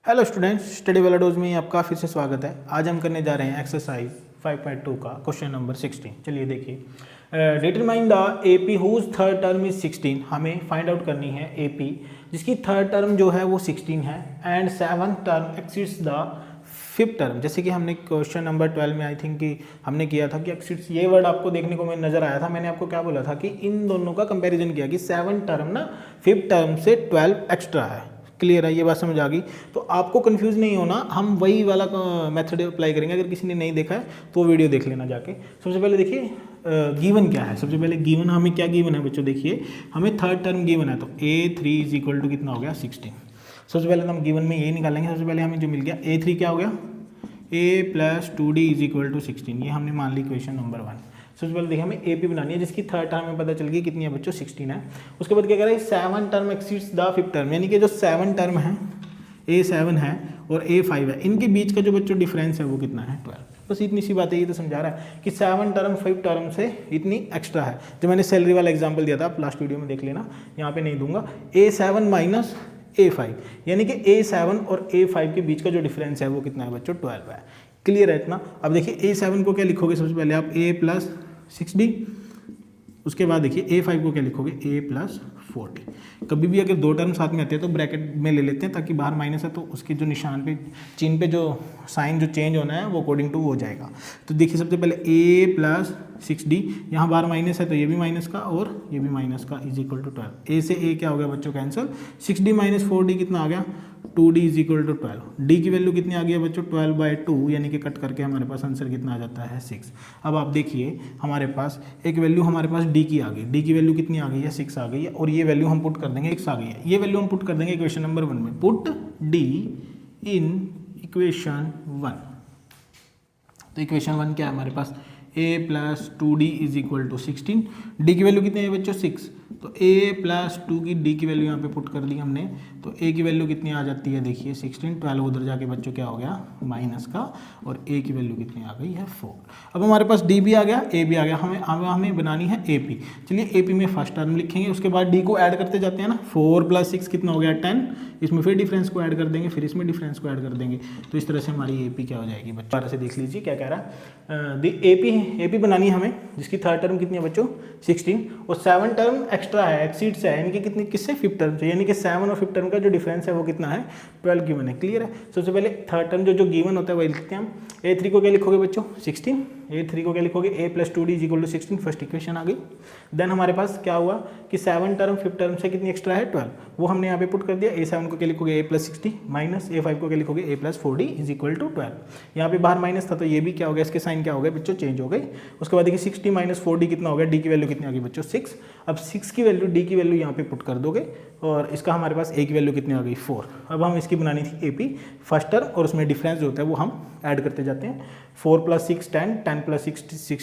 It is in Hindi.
हेलो स्टूडेंट्स, स्टडी वाला डोज में आपका फिर से स्वागत है। आज हम करने जा रहे हैं एक्सरसाइज 5.2 का क्वेश्चन नंबर 16। चलिए देखिए, determine the AP whose third term is 16। हमें फाइंड आउट करनी है एपी जिसकी थर्ड टर्म जो है वो 16 है and seventh term exceeds the fifth term. जैसे कि हमने क्वेश्चन नंबर 12 में आई थिंक कि हमने किया था कि एक्सीड्स, ये वर्ड आपको देखने को मैं नजर आया था। मैंने आपको क्या बोला था कि इन दोनों का कंपैरिजन किया कि सेवन टर्म ना फिफ्थ टर्म से 12 एक्स्ट्रा है। क्लियर है, ये बात समझ आ गई। तो आपको कंफ्यूज नहीं होना, हम वही वाला मेथड अप्लाई करेंगे। अगर किसी ने नहीं देखा है तो वीडियो देख लेना जाके। सबसे पहले देखिए गिवन क्या है। सबसे पहले गिवन हमें क्या गिवन है बच्चों, देखिए हमें थर्ड टर्म गिवन है तो A3 इज इक्वल टू कितना हो गया 16। सबसे पहले तो हम गिवन में ये निकालेंगे। सबसे पहले हमें जो मिल गया A3 क्या हो गया A plus 2D is equal to 16। ये हमने मान ली क्वेश्चन नंबर 1। सबसे पहले देखिए हमें एपी बनानी है जिसकी थर्ड टर्म में पता चल गई कितनी है बच्चों 16 है। उसके बाद क्या कह रहा है seven term exceeds the fifth term, यानी कि जो सेवन टर्म है A7 है और A5 है, इनके बीच का जो बच्चों डिफरेंस है वो कितना है 12। बस इतनी सी बात है। ये तो समझा रहा है कि सेवन टर्म फिफ्थ टर्म से इतनी एक्स्ट्रा है। जो मैंने सैलरी वाला एग्जाम्पल दिया था, आप लास्ट वीडियो में देख लेना, यहाँ पे नहीं दूंगा। A7 माइनस A5 यानी कि A7 और A5 के बीच का जो डिफरेंस है वो कितना है बच्चों 12 है। क्लियर है इतना। अब देखिए A7 को क्या लिखोगे, सबसे पहले आप A प्लस 6D, उसके बाद देखिए A5 को क्या लिखोगे A प्लस 40। कभी भी अगर दो टर्म साथ में आते हैं तो ब्रैकेट में ले लेते हैं ताकि बाहर माइनस है तो उसके जो निशान पे चिन्ह पे जो साइन जो चेंज होना है वो अकॉर्डिंग टू हो जाएगा। तो देखिए सबसे पहले A प्लस 6D, यहाँ बाहर माइनस है तो ये भी माइनस का और ये भी माइनस का इज इक्वल टू 12। A से A क्या हो गया बच्चों कैंसिल। 6D माइनस 4D कितना आ गया 2D is equal to 12। D की वैल्यू कितनी आ गई है बच्चों 12/2, यानी कि कट करके हमारे पास आंसर कितना आ जाता है 6। अब आप देखिए हमारे पास एक वैल्यू हमारे पास D की आ गई। D की वैल्यू कितनी आ गई है 6 आ गई है और ये वैल्यू हम पुट कर देंगे 6 आ गई है। ये वैल्यू हम पुट कर देंगे इक्वेशन नंबर 1 में। Put D in equation 1। तो इक्वेशन 1 क्या है हमारे पास A plus 2D is equal to 16। D की वैल्यू कितनी है बच्चों 6, तो A प्लस 2 की D की वैल्यू यहाँ पे पुट कर दी हमने। तो A की वैल्यू कितनी आ जाती है देखिए 16, 12 उधर जाके बच्चों क्या हो गया माइनस का, और A की वैल्यू कितनी आ गई है 4। अब हमारे पास D भी आ गया A भी आ गया। हमें बनानी है AP। चलिए AP में फर्स्ट टर्म लिखेंगे, उसके बाद D को ऐड करते जाते हैं ना। 4 प्लस 6 कितना हो गया 10, इसमें फिर डिफरेंस को ऐड कर देंगे, फिर इसमें डिफरेंस को ऐड कर देंगे। तो इस तरह से हमारी AP क्या हो जाएगी बच्चों, दोबारा से देख लीजिए क्या कह रहा है। AP बनानी है हमें जिसकी थर्ड टर्म कितनी है बच्चों 16 और सेवन टर्म एक्स्ट्रा है एक्सीड्स है, यानी कि कितनी किससे फिफ्थ टर्म से, यानी कि सेवन और फिफ्थ टर्म का जो डिफरेंस है वो कितना है 12 गिवन है। क्लियर है। सबसे पहले थर्ड टर्म जो गिवन होता है वही लिखते हैं हम। A3 को क्या लिखोगे बच्चों 16, A3 को क्या लिखोगे A plus 2D is equal to 16। First equation आ गई। देन हमारे पास क्या हुआ कि सेवन टर्म फिफ्थ टर्म से कितनी एक्स्ट्रा है 12, वो हमने यहाँ पे पुट कर दिया। A7 को क्या लिखोगे A प्लस 60 माइनस A5 को क्या लिखोगे A plus 4D is equal to 12। यहाँ पे बाहर माइनस था तो ये भी क्या हो गया, इसके साइन क्या हो गए बच्चों चेंज हो गए। उसके बाद देखिए 60 माइनस 4D कितना हो गया, D की वैल्यू कितनी आ गई बच्चों 6। अब 6 की वैल्यू D की वैल्यू यहाँ पे पुट कर दोगे और इसका हमारे पास A की वैल्यू कितनी आ गई 4। अब हम इसकी बनानी थी AP फर्स्ट टर्म और उसमें डिफरेंस जो होता है वो हम ऐड करते जाते हैं। 4 प्लस 6 10, 10 प्लस 6